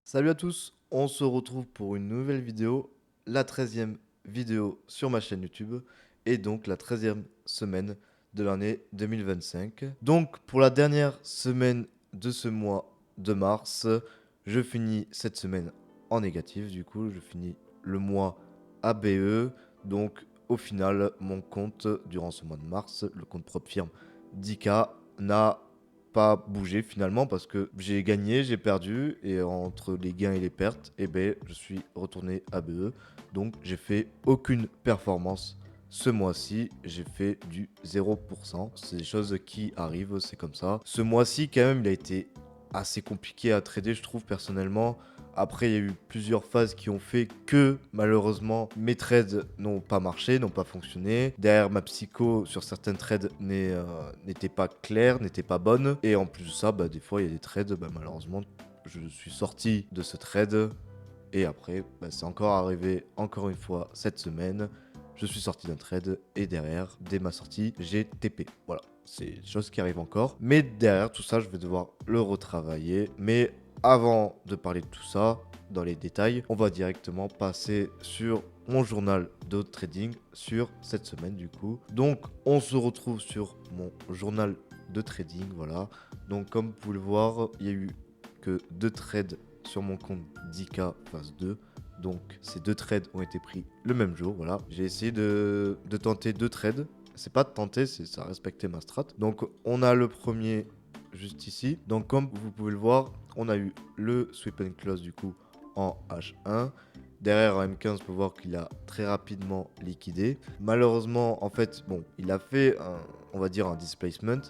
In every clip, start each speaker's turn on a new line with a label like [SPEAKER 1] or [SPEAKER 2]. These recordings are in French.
[SPEAKER 1] Salut à tous, on se retrouve pour une nouvelle vidéo, la 13e vidéo sur ma chaîne YouTube et donc la 13e semaine de l'année 2025. Donc pour la dernière semaine de ce mois de mars, je finis cette semaine en négatif, du coup je finis le mois ABE. Donc au final mon compte durant ce mois de mars, le compte propre firme 10K n'a pas bougé finalement parce que j'ai gagné, j'ai perdu et entre les gains et les pertes, je suis retourné à BE. Donc j'ai fait aucune performance ce mois-ci, j'ai fait du 0%. C'est des choses qui arrivent, c'est comme ça. Ce mois-ci quand même, il a été assez compliqué à trader, je trouve personnellement. Après, il y a eu plusieurs phases qui ont fait que malheureusement mes trades n'ont pas marché, n'ont pas fonctionné. Derrière, ma psycho sur certains trades n'était pas claire, n'était pas bonne. Et en plus de ça, des fois, il y a des trades, malheureusement, je suis sorti de ce trade. Et après, c'est encore arrivé encore une fois cette semaine. Je suis sorti d'un trade et derrière, dès ma sortie, j'ai TP. Voilà, c'est des choses qui arrivent encore. Mais derrière tout ça, je vais devoir le retravailler. Mais avant de parler de tout ça, dans les détails, on va directement passer sur mon journal de trading sur cette semaine du coup. Donc, on se retrouve sur mon journal de trading, voilà. Donc, comme vous pouvez le voir, il y a eu que 2 trades sur mon compte 10K phase 2. Donc ces 2 trades ont été pris le même jour, voilà. J'ai essayé de tenter 2 trades. C'est pas de tenter, c'est ça respecter ma strat. Donc on a le premier juste ici. Donc comme vous pouvez le voir, on a eu le sweep and close du coup en H1. Derrière en M15, on peut voir qu'il a très rapidement liquidé. Malheureusement, en fait, bon, il a fait on va dire un displacement.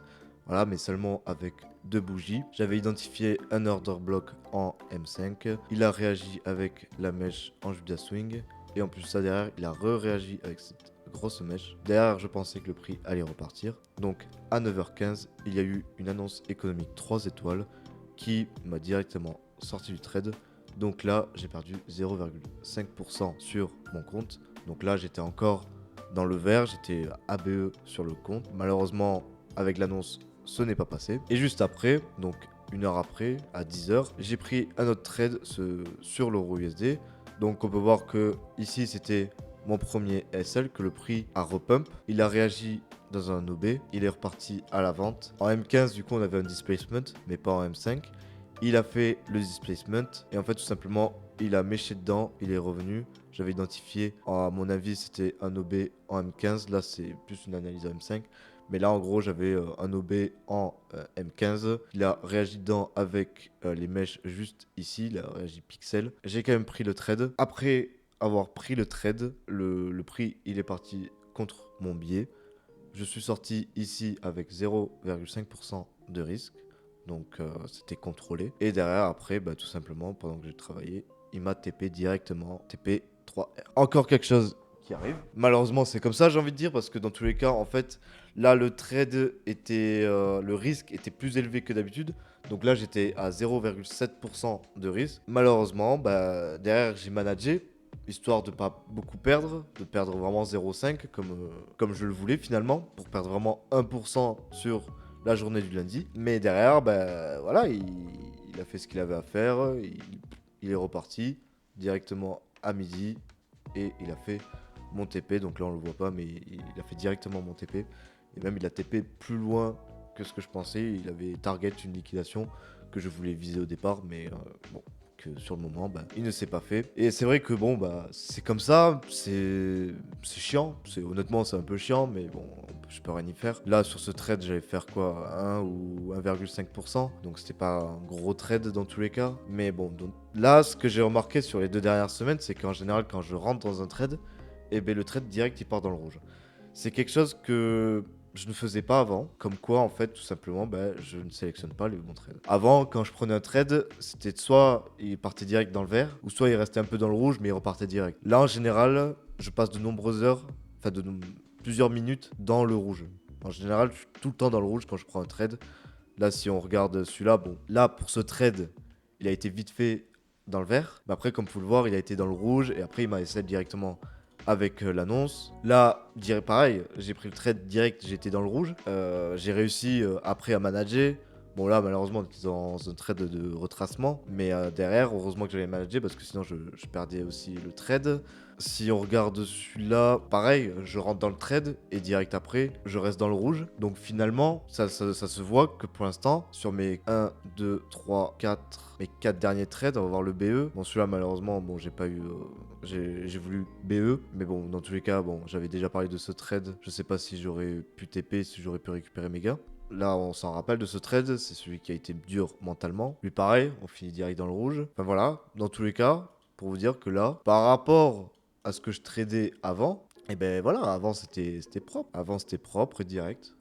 [SPEAKER 1] Voilà, mais seulement avec 2 bougies. J'avais identifié un order block en M5. Il a réagi avec la mèche en Judas Swing. Et en plus de ça, derrière, il a réagi avec cette grosse mèche. Derrière, je pensais que le prix allait repartir. Donc, à 9h15, il y a eu une annonce économique 3 étoiles qui m'a directement sorti du trade. Donc là, j'ai perdu 0,5% sur mon compte. Donc là, j'étais encore dans le vert, j'étais ABE sur le compte. Malheureusement, avec l'annonce, ce n'est pas passé. Et juste après, donc une heure après, à 10h, j'ai pris un autre trade sur l'euro USD. Donc on peut voir que ici c'était mon premier SL, que le prix a repump. Il a réagi dans un OB, il est reparti à la vente. En M15 du coup on avait un displacement, mais pas en M5. Il a fait le displacement et en fait tout simplement il a méché dedans, il est revenu. J'avais identifié, à mon avis c'était un OB en M15, là c'est plus une analyse en M5. Mais là, en gros, j'avais un OB en M15. Il a réagi dedans avec les mèches juste ici. Il a réagi pixel. J'ai quand même pris le trade. Après avoir pris le trade, le prix, il est parti contre mon biais. Je suis sorti ici avec 0,5% de risque. Donc, c'était contrôlé. Et derrière, après, tout simplement, pendant que j'ai travaillé, il m'a TP directement. TP 3R. Encore quelque chose qui arrive. Malheureusement, c'est comme ça, j'ai envie de dire, parce que dans tous les cas, en fait, là, le trade était. Le risque était plus élevé que d'habitude. Donc là, j'étais à 0,7% de risque. Malheureusement, derrière, j'ai managé, histoire de pas beaucoup perdre, de perdre vraiment 0,5 comme je le voulais finalement, pour perdre vraiment 1% sur la journée du lundi. Mais derrière, voilà, il a fait ce qu'il avait à faire, il est reparti directement à midi et il a fait mon TP. Donc là, on le voit pas, mais il a fait directement mon TP. Et même, il a TP plus loin que ce que je pensais. Il avait target une liquidation que je voulais viser au départ, mais bon, que sur le moment, il ne s'est pas fait. Et c'est vrai que bon, c'est comme ça, c'est chiant. Honnêtement, c'est un peu chiant, mais bon, je peux rien y faire. Là, sur ce trade, j'allais faire quoi, 1 ou 1,5%. Donc c'était pas un gros trade dans tous les cas. Mais bon, donc, là, ce que j'ai remarqué sur les 2 dernières semaines, c'est qu'en général, quand je rentre dans un trade, le trade direct, il part dans le rouge. C'est quelque chose que je ne faisais pas avant. Comme quoi, en fait, tout simplement, je ne sélectionne pas les bons trades. Avant, quand je prenais un trade, c'était soit il partait direct dans le vert, ou soit il restait un peu dans le rouge, mais il repartait direct. Là, en général, je passe de nombreuses heures, enfin plusieurs minutes dans le rouge. En général, je suis tout le temps dans le rouge quand je prends un trade. Là, si on regarde celui-là, bon, là, pour ce trade, il a été vite fait dans le vert. Mais après, comme vous pouvez le voir, il a été dans le rouge, et après, il m'a essayé directement avec l'annonce. Là, je dirais pareil, j'ai pris le trade direct, j'étais dans le rouge. J'ai réussi après à manager. Bon là malheureusement on était dans un trade de retracement, mais derrière heureusement que j'avais managé parce que sinon je perdais aussi le trade. Si on regarde celui-là, pareil, je rentre dans le trade et direct après, je reste dans le rouge. Donc finalement, ça se voit que pour l'instant, sur mes 1, 2, 3, 4, mes 4 derniers trades, on va voir le BE. Bon, celui-là, malheureusement, bon, j'ai pas eu. J'ai voulu BE, mais bon, dans tous les cas, bon, j'avais déjà parlé de ce trade. Je sais pas si j'aurais pu TP, si j'aurais pu récupérer mes gains. Là, on s'en rappelle de ce trade, c'est celui qui a été dur mentalement. Lui, pareil, on finit direct dans le rouge. Enfin voilà, dans tous les cas, pour vous dire que là, par rapport à ce que je tradais avant, et ben voilà, avant c'était propre. Avant c'était propre et direct.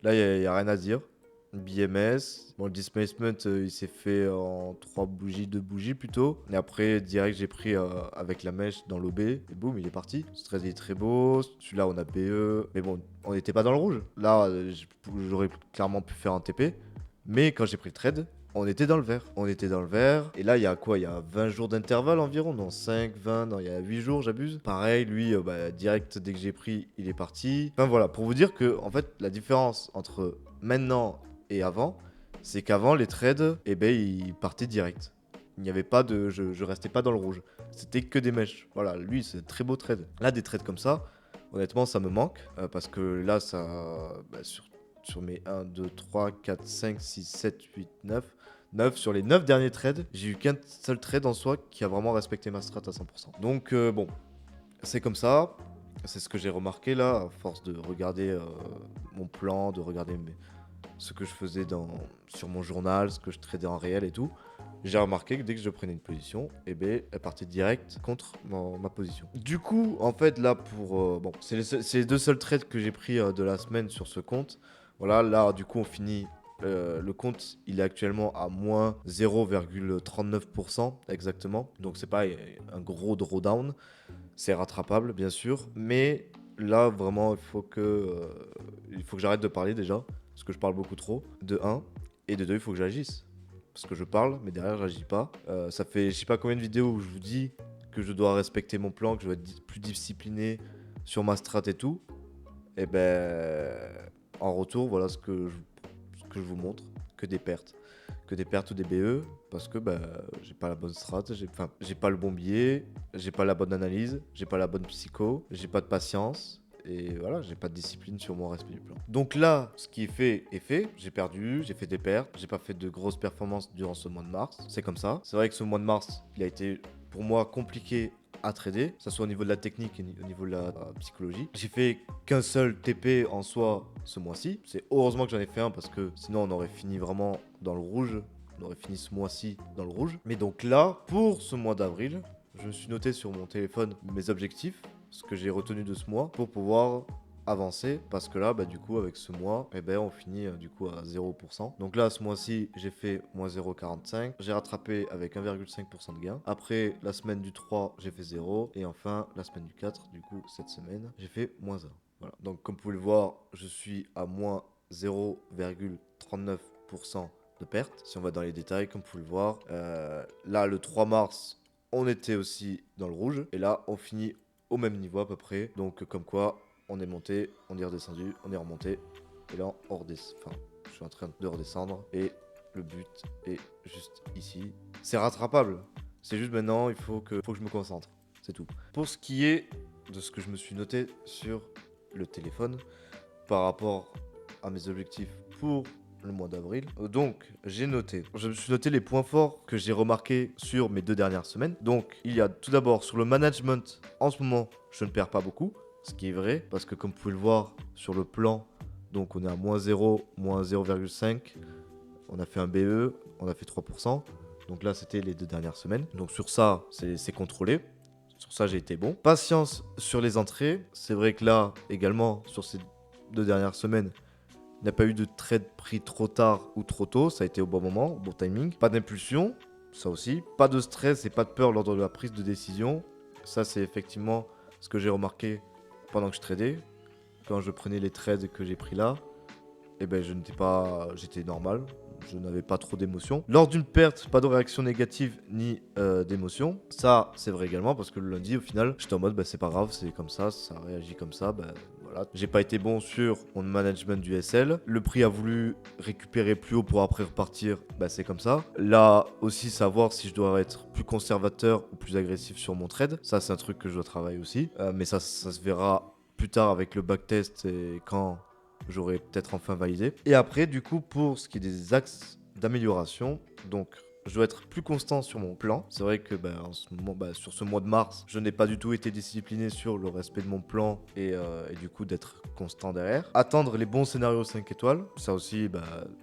[SPEAKER 1] Là, il y a rien à dire. BMS. Bon, le displacement, il s'est fait en 3 bougies, 2 bougies plutôt. Et après, direct, j'ai pris avec la mèche dans l'OB. Et boum, il est parti. Ce trade est très beau. Celui-là, on a BE. Mais bon, on n'était pas dans le rouge. Là, j'aurais clairement pu faire un TP. Mais quand j'ai pris le trade, on était dans le vert. On était dans le vert. Et là, il y a quoi? Il y a 20 jours d'intervalle environ. Non, 5, 20. Non, il y a 8 jours, j'abuse. Pareil, lui, direct, dès que j'ai pris, il est parti. Enfin voilà, pour vous dire que, en fait, la différence entre maintenant et avant, c'est qu'avant, les trades, eh ben, ils partaient direct. Il n'y avait pas de. Je restais pas dans le rouge. C'était que des mèches. Voilà, lui, c'est un très beau trade. Là, des trades comme ça, honnêtement, ça me manque. Parce que là, ça. Sur mes 1, 2, 3, 4, 5, 6, 7, 8, 9. 9 sur les 9 derniers trades, j'ai eu qu'un seul trade en soi qui a vraiment respecté ma strat à 100%. Donc, bon, c'est comme ça. C'est ce que j'ai remarqué là, à force de regarder mon plan, de regarder ce que je faisais sur mon journal, ce que je tradais en réel et tout. J'ai remarqué que dès que je prenais une position, eh ben, elle partait direct contre ma position. Du coup, en fait, là, bon, c'est les 2 seuls trades que j'ai pris de la semaine sur ce compte. Voilà, là, du coup, on finit. Le compte, il est actuellement à moins 0,39% exactement. Donc, c'est pas un gros drawdown. C'est rattrapable, bien sûr. Mais là, vraiment, il faut que j'arrête de parler déjà. Parce que je parle beaucoup trop. De 1. Et de 2, il faut que j'agisse. Parce que je parle, mais derrière, j'agis pas. Ça fait je sais pas combien de vidéos où je vous dis que je dois respecter mon plan, que je dois être plus discipliné sur ma strat et tout. Et ben, en retour, voilà ce que je vous montre. Que des pertes. Que des pertes ou des BE. Parce que j'ai pas la bonne strat, j'ai pas le bon billet, j'ai pas la bonne analyse, j'ai pas la bonne psycho, j'ai pas de patience. Et voilà, j'ai pas de discipline sur mon respect du plan. Donc là, ce qui est fait. J'ai perdu, j'ai fait des pertes, j'ai pas fait de grosses performances durant ce mois de mars. C'est comme ça. C'est vrai que ce mois de mars, il a été pour moi compliqué à trader, que ce soit au niveau de la technique et au niveau de la psychologie. J'ai fait qu'un seul TP en soi ce mois-ci. C'est heureusement que j'en ai fait un parce que sinon on aurait fini vraiment dans le rouge. On aurait fini ce mois-ci dans le rouge. Mais donc là, pour ce mois d'avril, je me suis noté sur mon téléphone mes objectifs, ce que j'ai retenu de ce mois, pour pouvoir avancer. Parce que là, du coup, avec ce mois, eh ben, on finit du coup à 0%. Donc là, ce mois-ci, j'ai fait moins 0,45. J'ai rattrapé avec 1,5% de gain. Après, la semaine du 3, j'ai fait 0. Et enfin, la semaine du 4, du coup, cette semaine, j'ai fait moins 1. Voilà. Donc, comme vous pouvez le voir, je suis à moins 0,39% de perte. Si on va dans les détails, comme vous pouvez le voir, là, le 3 mars, on était aussi dans le rouge. Et là, on finit au même niveau à peu près. Donc, comme quoi, on est monté, on est redescendu, on est remonté. Et là, je suis en train de redescendre. Et le but est juste ici. C'est rattrapable. C'est juste maintenant, il faut que je me concentre. C'est tout. Pour ce qui est de ce que je me suis noté sur le téléphone par rapport à mes objectifs pour le mois d'avril. Donc, je me suis noté les points forts que j'ai remarqués sur mes 2 dernières semaines. Donc, il y a tout d'abord sur le management, en ce moment, je ne perds pas beaucoup. Ce qui est vrai, parce que comme vous pouvez le voir sur le plan, donc on est à moins 0, moins 0,5. On a fait un BE, on a fait 3%. Donc là, c'était les 2 dernières semaines. Donc sur ça, c'est contrôlé. Sur ça, j'ai été bon. Patience sur les entrées. C'est vrai que là, également, sur ces 2 dernières semaines, il n'y a pas eu de trade pris trop tard ou trop tôt. Ça a été au bon moment, au bon timing. Pas d'impulsion, ça aussi. Pas de stress et pas de peur lors de la prise de décision. Ça, c'est effectivement ce que j'ai remarqué pendant que je tradais. Quand je prenais les trades que j'ai pris là, eh ben, j'étais normal. Je n'avais pas trop d'émotions. Lors d'une perte, pas de réaction négative ni d'émotion. Ça, c'est vrai également parce que le lundi, au final, j'étais en mode, c'est pas grave, c'est comme ça réagit comme ça, voilà. voilà, j'ai pas été bon sur mon management du SL. Le prix a voulu récupérer plus haut pour après repartir, bah c'est comme ça. Là aussi, savoir si je dois être plus conservateur ou plus agressif sur mon trade. Ça, c'est un truc que je dois travailler aussi. Mais ça se verra plus tard avec le backtest et quand j'aurai peut-être enfin validé. Et après, du coup, pour ce qui est des axes d'amélioration, donc je dois être plus constant sur mon plan. C'est vrai que en ce moment, sur ce mois de mars, je n'ai pas du tout été discipliné sur le respect de mon plan et du coup d'être constant derrière. Attendre les bons scénarios 5 étoiles. Ça aussi,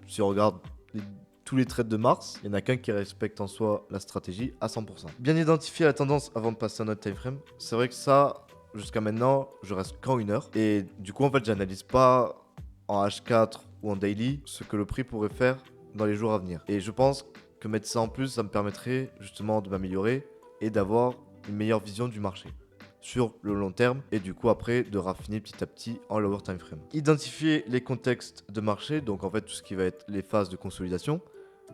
[SPEAKER 1] si on regarde tous les trades de mars, il n'y en a qu'un qui respecte en soi la stratégie à 100%. Bien identifier la tendance avant de passer à notre time frame. C'est vrai que ça, jusqu'à maintenant, je reste qu'en 1 heure. Et du coup, en fait, j'analyse pas en H4 ou en daily ce que le prix pourrait faire dans les jours à venir. Et je pense que mettre ça en plus, ça me permettrait justement de m'améliorer et d'avoir une meilleure vision du marché sur le long terme et du coup après de raffiner petit à petit en lower time frame. Identifier les contextes de marché, donc en fait tout ce qui va être les phases de consolidation,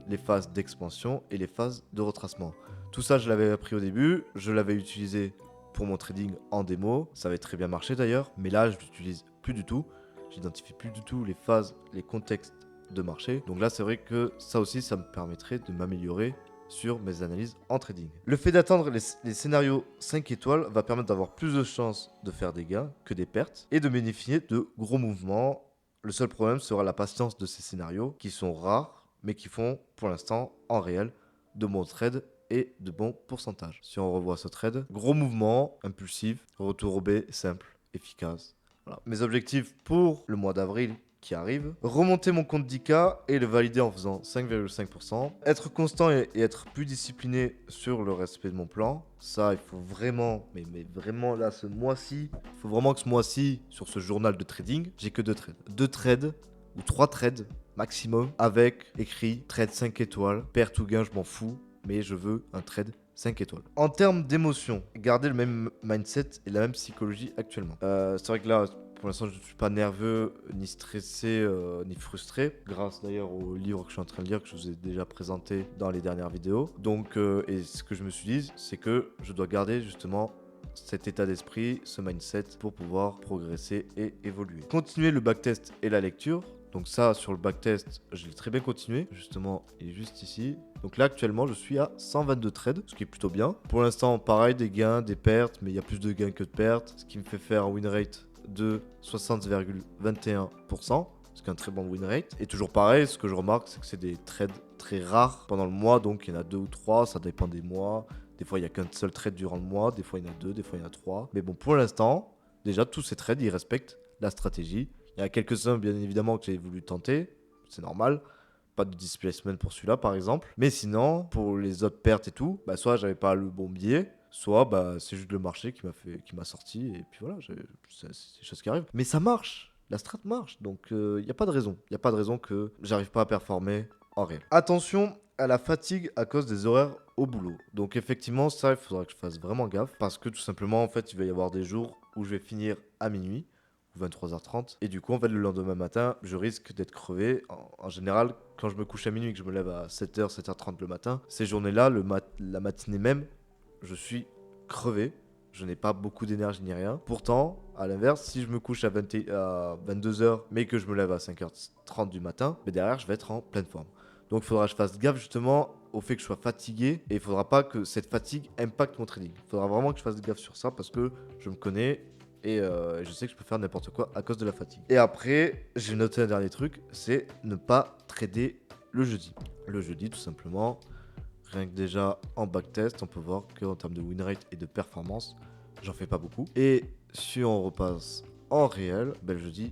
[SPEAKER 1] les phases d'expansion et les phases de retracement. Tout ça, je l'avais appris au début, je l'avais utilisé pour mon trading en démo, ça avait très bien marché d'ailleurs, mais là je l'utilise plus du tout. J'identifie plus du tout les phases, les contextes de marché. Donc là, c'est vrai que ça aussi, ça me permettrait de m'améliorer sur mes analyses en trading. Le fait d'attendre les scénarios 5 étoiles va permettre d'avoir plus de chances de faire des gains que des pertes et de bénéficier de gros mouvements. Le seul problème sera la patience de ces scénarios qui sont rares, mais qui font pour l'instant en réel de bons trades et de bons pourcentages. Si on revoit ce trade, gros mouvement, impulsif, retour au B, simple, efficace. Voilà. Mes objectifs pour le mois d'avril qui arrive, remonter mon compte 10K et le valider en faisant 5,5%, être constant et être plus discipliné sur le respect de mon plan. Ça, il faut vraiment, mais vraiment là, ce mois-ci, il faut vraiment que ce mois-ci, sur ce journal de trading, j'ai que 2 trades. 2 trades ou 3 trades maximum avec écrit trade 5 étoiles, perte ou gain, je m'en fous, mais je veux un trade 5 étoiles. En termes d'émotion, garder le même mindset et la même psychologie actuellement. C'est vrai que là, pour l'instant, je ne suis pas nerveux, ni stressé, ni frustré, grâce d'ailleurs au livre que je suis en train de lire, que je vous ai déjà présenté dans les dernières vidéos. Donc, et ce que je me suis dit, c'est que je dois garder justement cet état d'esprit, ce mindset pour pouvoir progresser et évoluer. Continuer le backtest et la lecture. Donc ça, sur le backtest, je l'ai très bien continué. Justement, il est juste ici. Donc là, actuellement, je suis à 122 trades, ce qui est plutôt bien. Pour l'instant, pareil, des gains, des pertes, mais il y a plus de gains que de pertes, ce qui me fait faire un win rate de 60,21%, ce qui est un très bon win rate. Et toujours pareil, ce que je remarque, c'est que c'est des trades très rares pendant le mois, donc il y en a 2 ou 3, ça dépend des mois. Des fois, il n'y a qu'un seul trade durant le mois, des fois, il y en a 2, des fois, il y en a 3. Mais bon, pour l'instant, déjà, tous ces trades, ils respectent la stratégie. Il y a quelques-uns, bien évidemment, que j'ai voulu tenter, c'est normal. Pas de displacement pour celui-là, par exemple. Mais sinon, pour les autres pertes et tout, soit j'avais pas le bon biais, soit c'est juste le marché qui m'a sorti. Et puis voilà, c'est des choses qui arrivent. Mais ça marche. La strat marche. Donc, il n'y a pas de raison. Il n'y a pas de raison que j'arrive pas à performer en réel. Attention à la fatigue à cause des horaires au boulot. Donc, effectivement, ça, il faudra que je fasse vraiment gaffe. Parce que tout simplement, en fait, il va y avoir des jours où je vais finir à minuit. 23h30 et du coup en fait le lendemain matin je risque d'être crevé en général quand je me couche à minuit et que je me lève à 7h 7h30 le matin, ces journées là la matinée même je suis crevé, je n'ai pas beaucoup d'énergie ni rien. Pourtant à l'inverse, si je me couche à 22h mais que je me lève à 5h30 du matin, mais derrière je vais être en pleine forme. Donc il faudra que je fasse gaffe justement au fait que je sois fatigué et il faudra pas que cette fatigue impacte mon trading. Il faudra vraiment que je fasse gaffe sur ça parce que je me connais et je sais que je peux faire n'importe quoi à cause de la fatigue. Et après, j'ai noté un dernier truc, c'est ne pas trader le jeudi. Le jeudi, tout simplement, rien que déjà en backtest, on peut voir qu'en termes de win rate et de performance, j'en fais pas beaucoup. Et si on repasse en réel, le jeudi,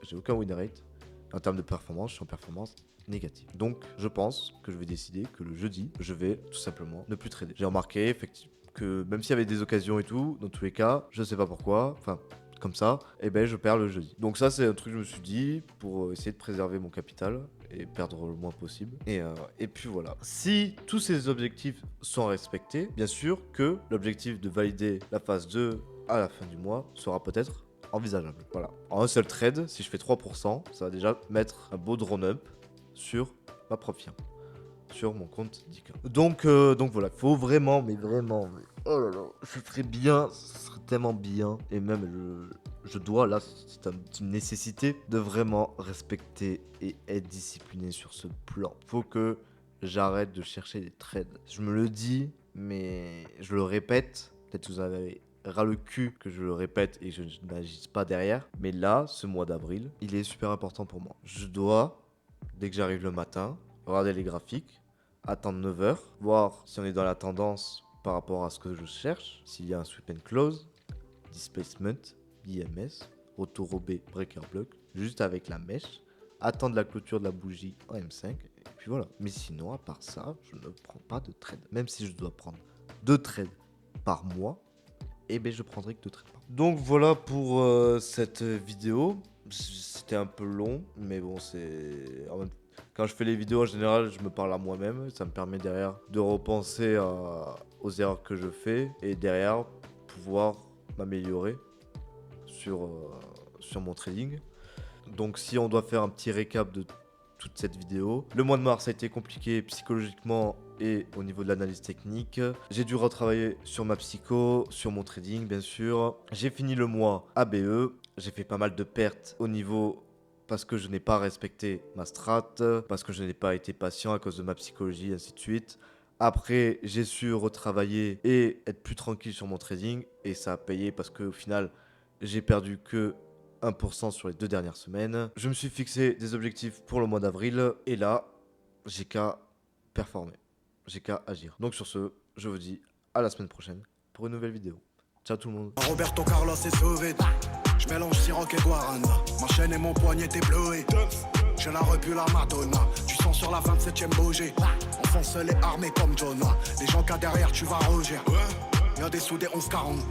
[SPEAKER 1] j'ai aucun win rate. En termes de performance, je suis en performance négative. Donc, je pense que je vais décider que le jeudi, je vais tout simplement ne plus trader. J'ai remarqué, effectivement, que même s'il y avait des occasions et tout, dans tous les cas, je sais pas pourquoi, enfin comme ça, je perds le jeudi. Donc ça c'est un truc que je me suis dit pour essayer de préserver mon capital et perdre le moins possible. Et puis voilà. Si tous ces objectifs sont respectés, bien sûr que l'objectif de valider la phase 2 à la fin du mois sera peut-être envisageable. Voilà. En un seul trade, si je fais 3%, ça va déjà mettre un beau drone up sur ma propre firme, sur mon compte 10K. Donc voilà, faut vraiment, oh là là, ce serait bien, ce serait tellement bien. Et même je dois, là, c'est une nécessité de vraiment respecter et être discipliné sur ce plan. Faut que j'arrête de chercher des trades. Je me le dis, mais je le répète. Peut-être que vous avez ras le cul que je le répète et que je n'agisse pas derrière. Mais là, ce mois d'avril, il est super important pour moi. Je dois, dès que j'arrive le matin, regarder les graphiques, attendre 9 heures, voir si on est dans la tendance par rapport à ce que je cherche, s'il y a un sweep and close, displacement, IMS, retour au B, breaker block, juste avec la mèche, attendre la clôture de la bougie en M5, et puis voilà. Mais sinon, à part ça, je ne prends pas de trade. Même si je dois prendre 2 trades par mois, et ben je prendrai que 2 trades par mois. Donc voilà pour cette vidéo. C'était un peu long, mais bon, c'est... Quand je fais les vidéos, en général, je me parle à moi-même. Ça me permet derrière de repenser aux erreurs que je fais et derrière pouvoir m'améliorer sur mon trading. Donc si on doit faire un petit récap de toute cette vidéo, le mois de mars a été compliqué psychologiquement et au niveau de l'analyse technique. J'ai dû retravailler sur ma psycho, sur mon trading bien sûr. J'ai fini le mois ABE. J'ai fait pas mal de pertes au niveau parce que je n'ai pas respecté ma strat, parce que je n'ai pas été patient à cause de ma psychologie, ainsi de suite. Après, j'ai su retravailler et être plus tranquille sur mon trading et ça a payé parce qu'au final, j'ai perdu que 1% sur les 2 dernières semaines. Je me suis fixé des objectifs pour le mois d'avril et là, j'ai qu'à performer. J'ai qu'à agir. Donc sur ce, je vous dis à la semaine prochaine pour une nouvelle vidéo. Ciao tout le monde.
[SPEAKER 2] Roberto Carlos est sauvé. Je mélange Ciroc et Guarana. Ma chaîne et mon poignet t'es bleué. J'ai la repu la Madonna. Tu sens sur la 27ème bougie. Enfonce les armées comme Jonah. Les gens qu'à derrière tu vas roger. Y'a des soudés 11-40.